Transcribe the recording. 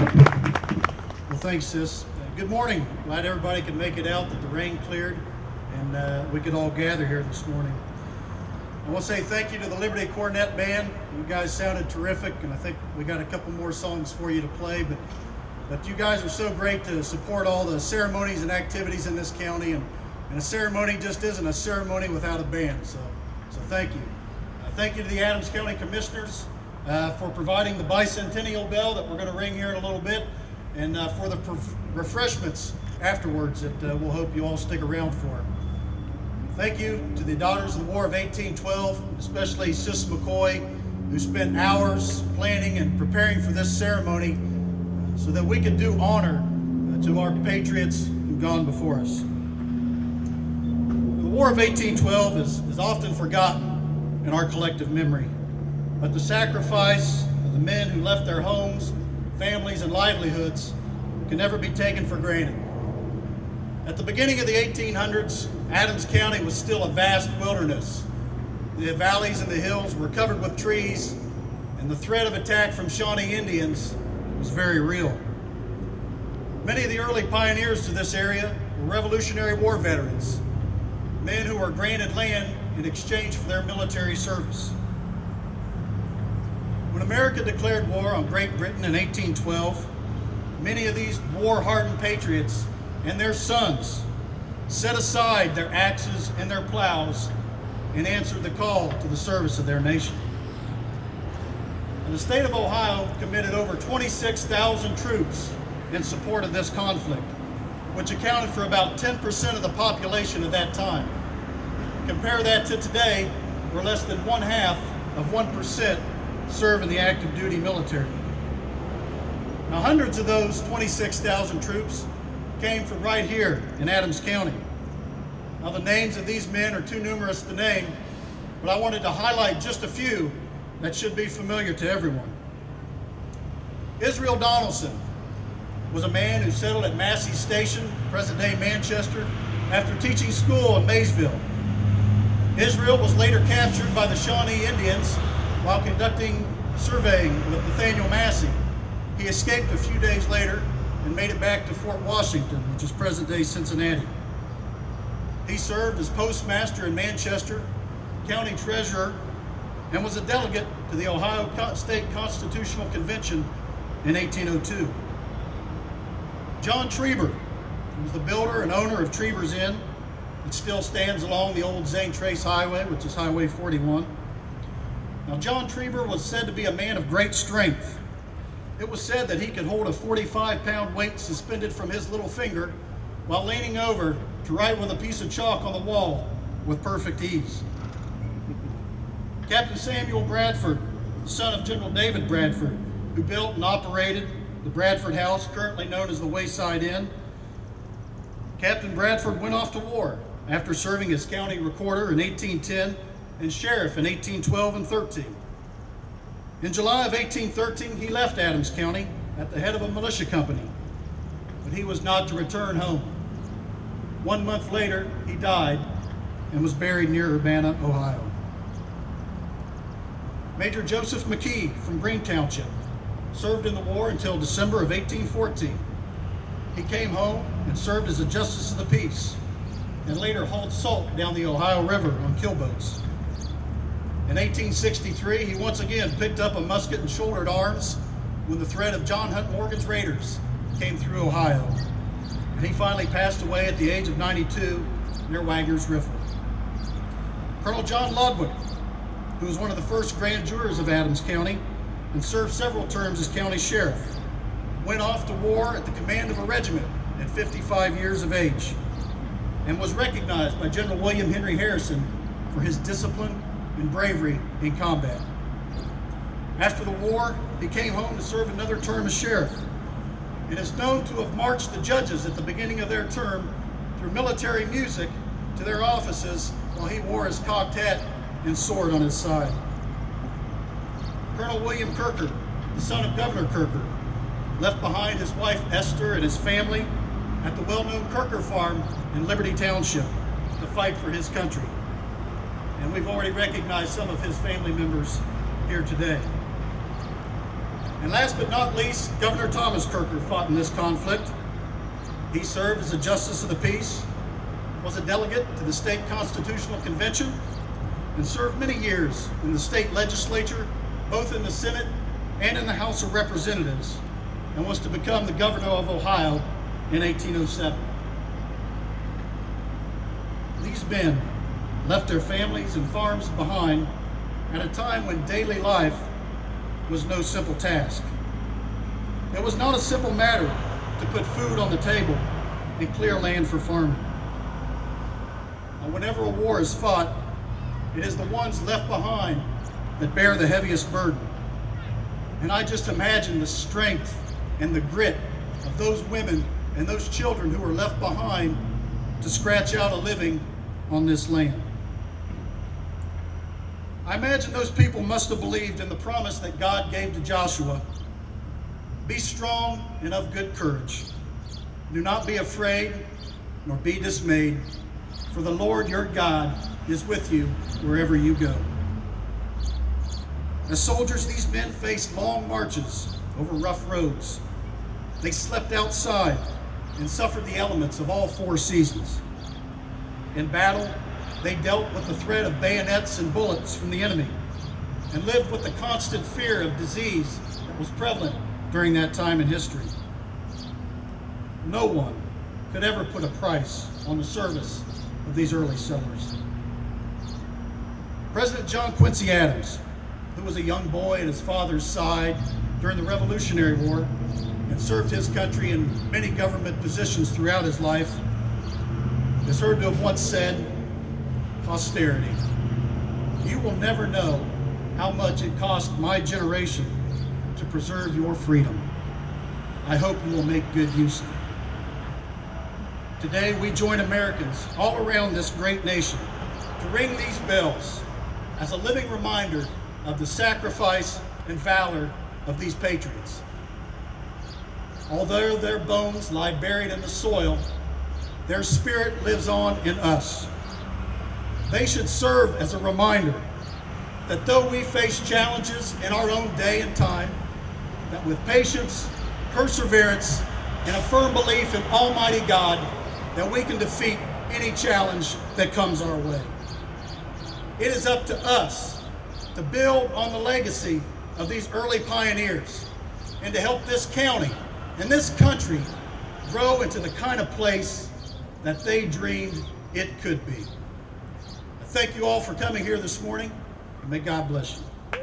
Well, thanks, sis. Good morning. Glad everybody could make it out, that the rain cleared, and we could all gather here this morning. I want to say thank you to the Liberty Cornet Band. You guys sounded terrific, and I think we got a couple more songs for you to play, but you guys are so great to support all the ceremonies and activities in this county, and a ceremony just isn't a ceremony without a band, so thank you. Thank you to the Adams County Commissioners for providing the bicentennial bell that we're going to ring here in a little bit, and for the refreshments afterwards that we'll hope you all stick around for. Thank you to the Daughters of the War of 1812, especially Sis McCoy, who spent hours planning and preparing for this ceremony so that we could do honor to our patriots who've gone before us. The War of 1812 is often forgotten in our collective memory, but the sacrifice of the men who left their homes, families, and livelihoods can never be taken for granted. At the beginning of the 1800s, Adams County was still a vast wilderness. The valleys and the hills were covered with trees, and the threat of attack from Shawnee Indians was very real. Many of the early pioneers to this area were Revolutionary War veterans, men who were granted land in exchange for their military service. When America declared war on Great Britain in 1812, many of these war-hardened patriots and their sons set aside their axes and their plows and answered the call to the service of their nation. And the state of Ohio committed over 26,000 troops in support of this conflict, which accounted for about 10% of the population at that time. Compare that to today, where less than 1/2 of 1% serve in the active duty military. Now, hundreds of those 26,000 troops came from right here in Adams County. Now, the names of these men are too numerous to name, but I wanted to highlight just a few that should be familiar to everyone. Israel Donaldson was a man who settled at Massey Station, present-day Manchester, after teaching school in Maysville. Israel was later captured by the Shawnee Indians while conducting surveying with Nathaniel Massey. He escaped a few days later and made it back to Fort Washington, which is present-day Cincinnati. He served as postmaster in Manchester, county treasurer, and was a delegate to the Ohio State Constitutional Convention in 1802. John Treber, who was the builder and owner of Treber's Inn. It still stands along the old Zane Trace Highway, which is Highway 41. Now, John Treber was said to be a man of great strength. It was said that he could hold a 45-pound weight suspended from his little finger while leaning over to write with a piece of chalk on the wall with perfect ease. Captain Samuel Bradford, the son of General David Bradford, who built and operated the Bradford House, currently known as the Wayside Inn. Captain Bradford went off to war after serving as county recorder in 1810 and sheriff in 1812 and 13. In July of 1813, he left Adams County at the head of a militia company, but he was not to return home. 1 month later, he died and was buried near Urbana, Ohio. Major Joseph McKee from Green Township served in the war until December of 1814. He came home and served as a justice of the peace and later hauled salt down the Ohio River on killboats. In 1863, he once again picked up a musket and shouldered arms when the threat of John Hunt Morgan's Raiders came through Ohio. And he finally passed away at the age of 92 near Wagner's Riffle. Colonel John Ludwig, who was one of the first grand jurors of Adams County and served several terms as county sheriff, went off to war at the command of a regiment at 55 years of age and was recognized by General William Henry Harrison for his discipline and bravery in combat. After the war, he came home to serve another term as sheriff and is known to have marched the judges at the beginning of their term through military music to their offices while he wore his cocked hat and sword on his side. Colonel William Kirker, the son of Governor Kirker, left behind his wife Esther and his family at the well-known Kirker Farm in Liberty Township to fight for his country. And we've already recognized some of his family members here today. And last but not least, Governor Thomas Kirker fought in this conflict. He served as a Justice of the Peace, was a delegate to the State Constitutional Convention, and served many years in the state legislature, both in the Senate and in the House of Representatives, and was to become the governor of Ohio in 1807. These men left their families and farms behind at a time when daily life was no simple task. It was not a simple matter to put food on the table and clear land for farming. Whenever a war is fought, it is the ones left behind that bear the heaviest burden. And I just imagine the strength and the grit of those women and those children who were left behind to scratch out a living on this land. I imagine those people must have believed in the promise that God gave to Joshua. Be strong and of good courage. Do not be afraid nor be dismayed, for the Lord your God is with you wherever you go. As soldiers, these men faced long marches over rough roads. They slept outside and suffered the elements of all four seasons. In battle, they dealt with the threat of bayonets and bullets from the enemy and lived with the constant fear of disease that was prevalent during that time in history. No one could ever put a price on the service of these early settlers. President John Quincy Adams, who was a young boy at his father's side during the Revolutionary War and served his country in many government positions throughout his life, is heard to have once said, "Posterity, you will never know how much it cost my generation to preserve your freedom. I hope you will make good use of it." Today, we join Americans all around this great nation to ring these bells as a living reminder of the sacrifice and valor of these patriots. Although their bones lie buried in the soil, their spirit lives on in us. They should serve as a reminder that though we face challenges in our own day and time, that with patience, perseverance, and a firm belief in Almighty God, that we can defeat any challenge that comes our way. It is up to us to build on the legacy of these early pioneers and to help this county and this country grow into the kind of place that they dreamed it could be. I thank you all for coming here this morning, and may God bless you.